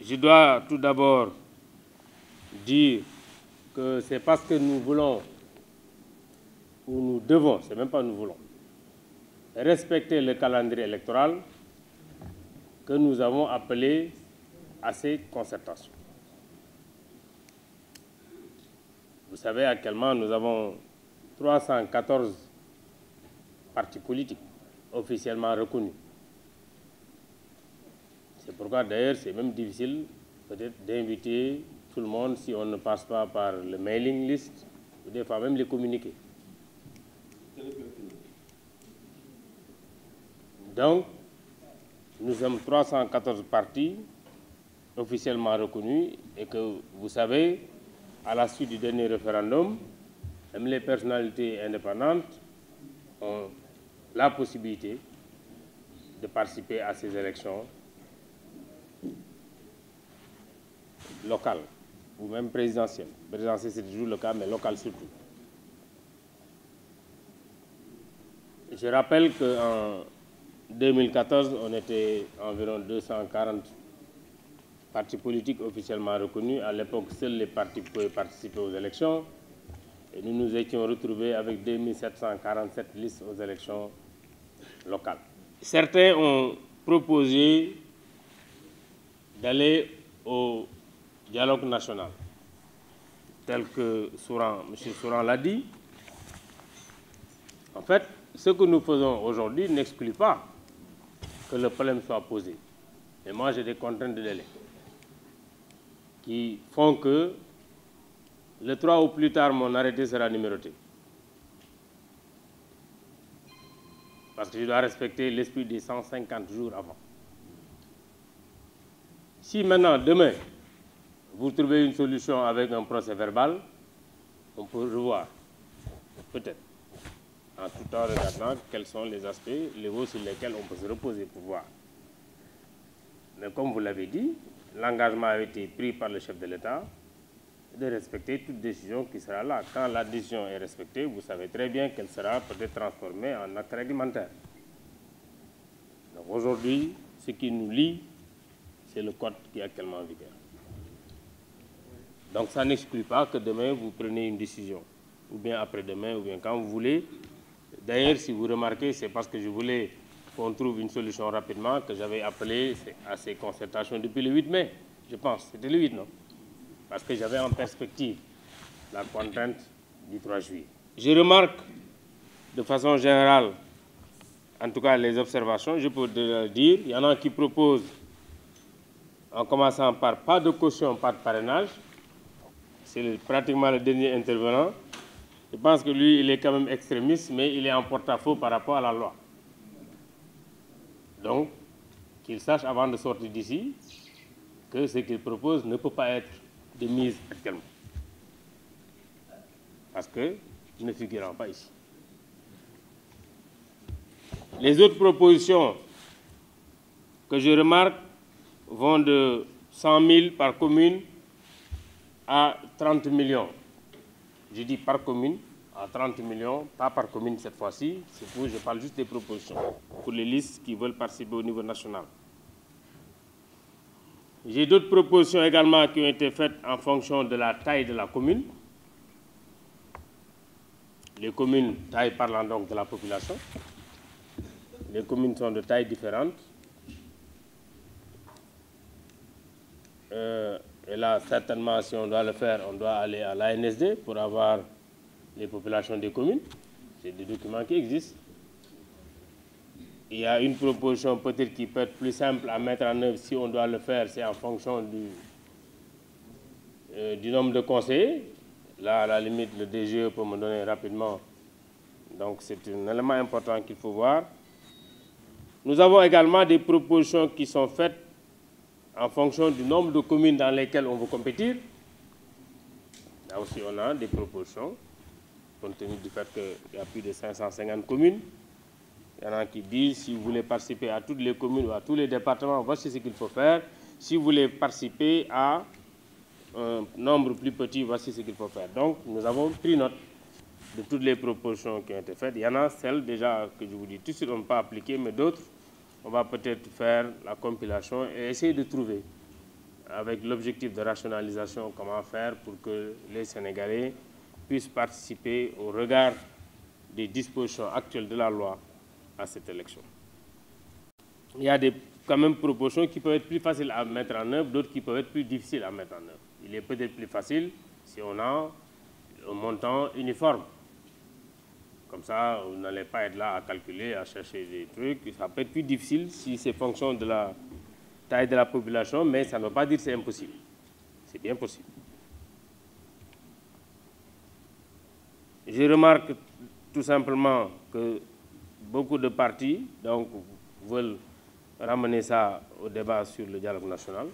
Je dois tout d'abord dire que c'est parce que nous voulons, ou nous devons, c'est même pas nous voulons, respecter le calendrier électoral que nous avons appelé à ces concertations. Vous savez actuellement, nous avons 314 partis politiques officiellement reconnus. C'est pourquoi d'ailleurs c'est même difficile peut-être d'inviter tout le monde si on ne passe pas par le mailing list ou des fois même les communiqués. Donc, nous sommes 314 partis officiellement reconnus et que vous savez, à la suite du dernier référendum, même les personnalités indépendantes ont la possibilité de participer à ces élections locales ou même présidentielles. Présidentielle, c'est toujours le cas, mais locales surtout. Je rappelle qu'en 2014, on était environ 240 partis politiques officiellement reconnus. À l'époque, seuls les partis pouvaient participer aux élections. Et nous nous étions retrouvés avec 2747 listes aux élections locales. Certains ont proposé d'aller au dialogue national, tel que M. Souran l'a dit. En fait, ce que nous faisons aujourd'hui n'exclut pas que le problème soit posé. Mais moi, j'ai des contraintes de délai qui font que le 3 au plus tard, mon arrêté sera numéroté. Parce que je dois respecter l'esprit des 150 jours avant. Si maintenant, demain, vous trouvez une solution avec un procès verbal, on peut revoir, peut-être, en tout temps regardant quels sont les aspects légaux sur lesquels on peut se reposer pour voir. Mais comme vous l'avez dit, l'engagement a été pris par le chef de l'État de respecter toute décision qui sera là. Quand la décision est respectée, vous savez très bien qu'elle sera peut-être transformée en acte réglementaire. Donc aujourd'hui, ce qui nous lie, c'est le code qui est actuellement en vigueur. Donc ça n'exclut pas que demain, vous preniez une décision, ou bien après-demain, ou bien quand vous voulez. D'ailleurs, si vous remarquez, c'est parce que je voulais qu'on trouve une solution rapidement que j'avais appelé à ces concertations depuis le 8 mai, je pense. C'était le 8, non? Parce que j'avais en perspective la contrainte du 3 juillet. Je remarque de façon générale, en tout cas les observations, je peux le dire, il y en a qui proposent, en commençant par pas de caution, pas de parrainage. C'est pratiquement le dernier intervenant. Je pense que lui, il est quand même extrémiste, mais il est en porte-à-faux par rapport à la loi. Donc, qu'il sache avant de sortir d'ici que ce qu'il propose ne peut pas être de mise actuellement. Parce que ne figurant pas ici. Les autres propositions que je remarque vont de 100 000 par commune à 30 millions. Je dis par commune à 30 millions, pas par commune cette fois-ci. C'est pour, je parle juste des propositions pour les listes qui veulent participer au niveau national. J'ai d'autres propositions également qui ont été faites en fonction de la taille de la commune. Les communes, taille parlant donc de la population. Les communes sont de tailles différentes. Et là, certainement, si on doit le faire, on doit aller à l'ANSD pour avoir les populations des communes. C'est des documents qui existent. Il y a une proposition peut-être qui peut être plus simple à mettre en œuvre si on doit le faire, c'est en fonction du nombre de conseillers. Là, à la limite, le DGE peut me donner rapidement. Donc, c'est un élément important qu'il faut voir. Nous avons également des propositions qui sont faites en fonction du nombre de communes dans lesquelles on veut compétir. Là aussi, on a des propositions, compte tenu du fait qu'il y a plus de 550 communes. Il y en a qui disent, si vous voulez participer à toutes les communes ou à tous les départements, voici ce qu'il faut faire. Si vous voulez participer à un nombre plus petit, voici ce qu'il faut faire. Donc, nous avons pris note de toutes les propositions qui ont été faites. Il y en a celles déjà que je vous dis tout de suite, on ne peut pas appliquer, mais d'autres, on va peut-être faire la compilation et essayer de trouver, avec l'objectif de rationalisation, comment faire pour que les Sénégalais puissent participer au regard des dispositions actuelles de la loi à cette élection. Il y a quand même propositions qui peuvent être plus faciles à mettre en œuvre, d'autres qui peuvent être plus difficiles à mettre en œuvre. Il est peut-être plus facile si on a un montant uniforme. Comme ça, vous n'allez pas être là à calculer, à chercher des trucs. Ça peut être plus difficile si c'est fonction de la taille de la population, mais ça ne veut pas dire que c'est impossible. C'est bien possible. Je remarque tout simplement que beaucoup de partis donc, veulent ramener ça au débat sur le dialogue national.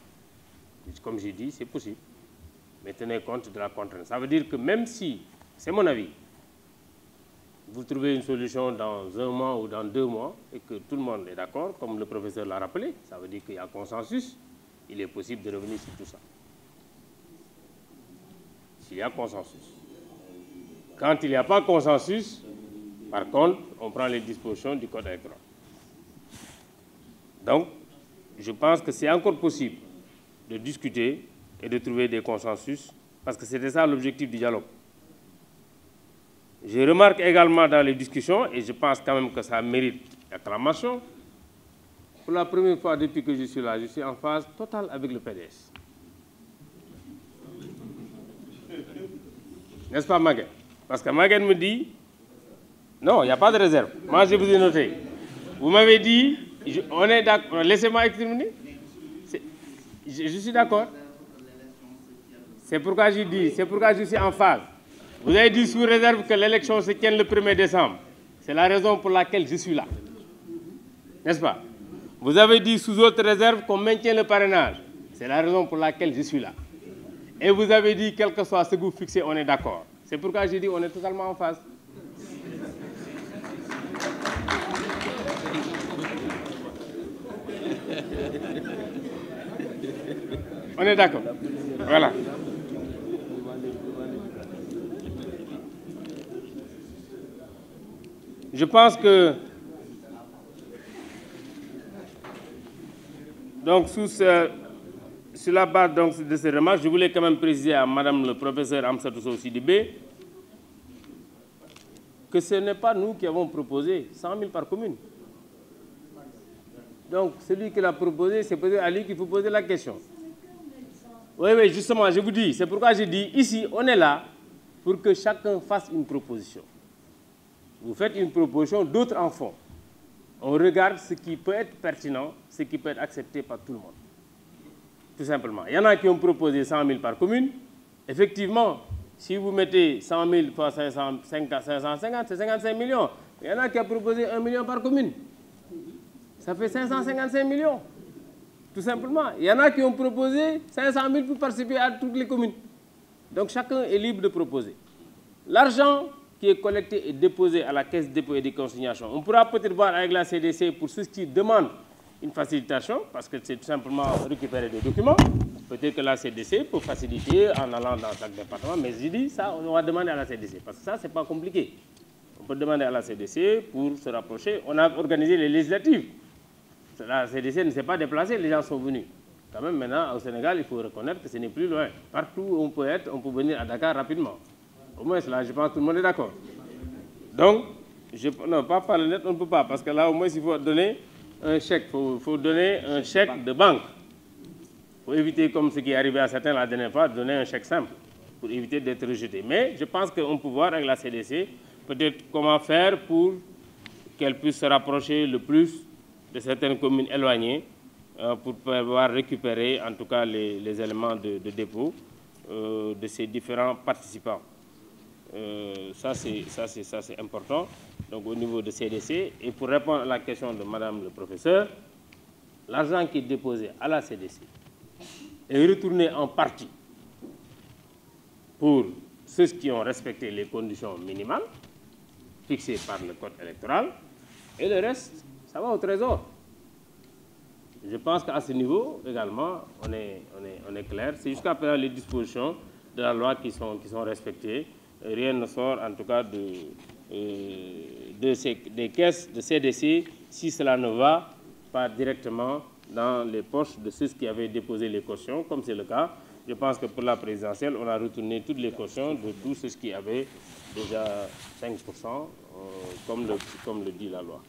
Comme j'ai dit, c'est possible. Mais tenez compte de la contrainte. Ça veut dire que même si, c'est mon avis, vous trouvez une solution dans 1 mois ou dans 2 mois et que tout le monde est d'accord, comme le professeur l'a rappelé, ça veut dire qu'il y a consensus, il est possible de revenir sur tout ça. S'il y a consensus. Quand il n'y a pas consensus, par contre, on prend les dispositions du code électoral. Donc, je pense que c'est encore possible de discuter et de trouver des consensus, parce que c'était ça l'objectif du dialogue. Je remarque également dans les discussions, et je pense quand même que ça mérite acclamation, pour la première fois depuis que je suis là, je suis en phase totale avec le PDS. N'est-ce pas, Maguette? Parce que Maguette me dit, non, il n'y a pas de réserve. Moi, je vous ai noté. Vous m'avez dit, on est d'accord, laissez-moi exprimer. Je suis d'accord. C'est pourquoi je dis, c'est pourquoi je suis en phase. Vous avez dit sous réserve que l'élection se tienne le 1er décembre. C'est la raison pour laquelle je suis là. N'est-ce pas? Vous avez dit sous autre réserve qu'on maintient le parrainage. C'est la raison pour laquelle je suis là. Et vous avez dit, quel que soit ce que vous fixez, on est d'accord. C'est pourquoi j'ai dit on est totalement en phase. On est d'accord. Voilà. Je pense que, donc, sur la base donc, de ces remarques, je voulais quand même préciser à Madame le professeur Amsatou Sow Sidibé que ce n'est pas nous qui avons proposé 100 000 par commune. Donc, celui qui l'a proposé, c'est peut-être à lui qu'il faut poser la question. Oui, oui, justement, je vous dis, c'est pourquoi je dis, ici, on est là pour que chacun fasse une proposition. Vous faites une proposition, d'autres en font. On regarde ce qui peut être pertinent, ce qui peut être accepté par tout le monde. Tout simplement. Il y en a qui ont proposé 100 000 par commune. Effectivement, si vous mettez 100 000 fois 550, c'est 55 millions. Il y en a qui ont proposé 1 million par commune. Ça fait 555 millions. Tout simplement. Il y en a qui ont proposé 500 000 pour participer à toutes les communes. Donc chacun est libre de proposer. L'argent qui est collecté et déposé à la caisse de dépôt et de consignation, on pourra peut-être voir avec la CDC pour ceux qui demandent une facilitation, parce que c'est tout simplement récupérer des documents. Peut-être que la CDC peut faciliter en allant dans chaque département, mais je dis ça, on va demander à la CDC, parce que ça, ce n'est pas compliqué. On peut demander à la CDC pour se rapprocher. On a organisé les législatives. La CDC ne s'est pas déplacée, les gens sont venus. Quand même, maintenant, au Sénégal, il faut reconnaître que ce n'est plus loin. Partout où on peut être, on peut venir à Dakar rapidement. Au moins, là, je pense que tout le monde est d'accord. Donc, non, pas par le net, on ne peut pas, parce que là, au moins, il faut donner un chèque. Il faut donner un chèque de banque. Il faut éviter, comme ce qui est arrivé à certains la dernière fois, de donner un chèque simple pour éviter d'être rejeté. Mais je pense qu'on peut voir avec la CDC peut-être comment faire pour qu'elle puisse se rapprocher le plus de certaines communes éloignées pour pouvoir récupérer en tout cas les éléments de dépôt de ces différents participants. Ça, c'est important, donc au niveau de CDC. Et pour répondre à la question de Madame le professeur, l'argent qui est déposé à la CDC est retourné en partie pour ceux qui ont respecté les conditions minimales fixées par le code électoral, et le reste, ça va au trésor. Je pense qu'à ce niveau, également, on est clair. C'est jusqu'à présent les dispositions de la loi qui sont respectées. Rien ne sort, en tout cas, des caisses de CDC. Si cela ne va, pas directement dans les poches de ceux qui avaient déposé les cautions, comme c'est le cas. Je pense que pour la présidentielle, on a retourné toutes les cautions de tous ceux qui avaient déjà 5%, comme le dit la loi.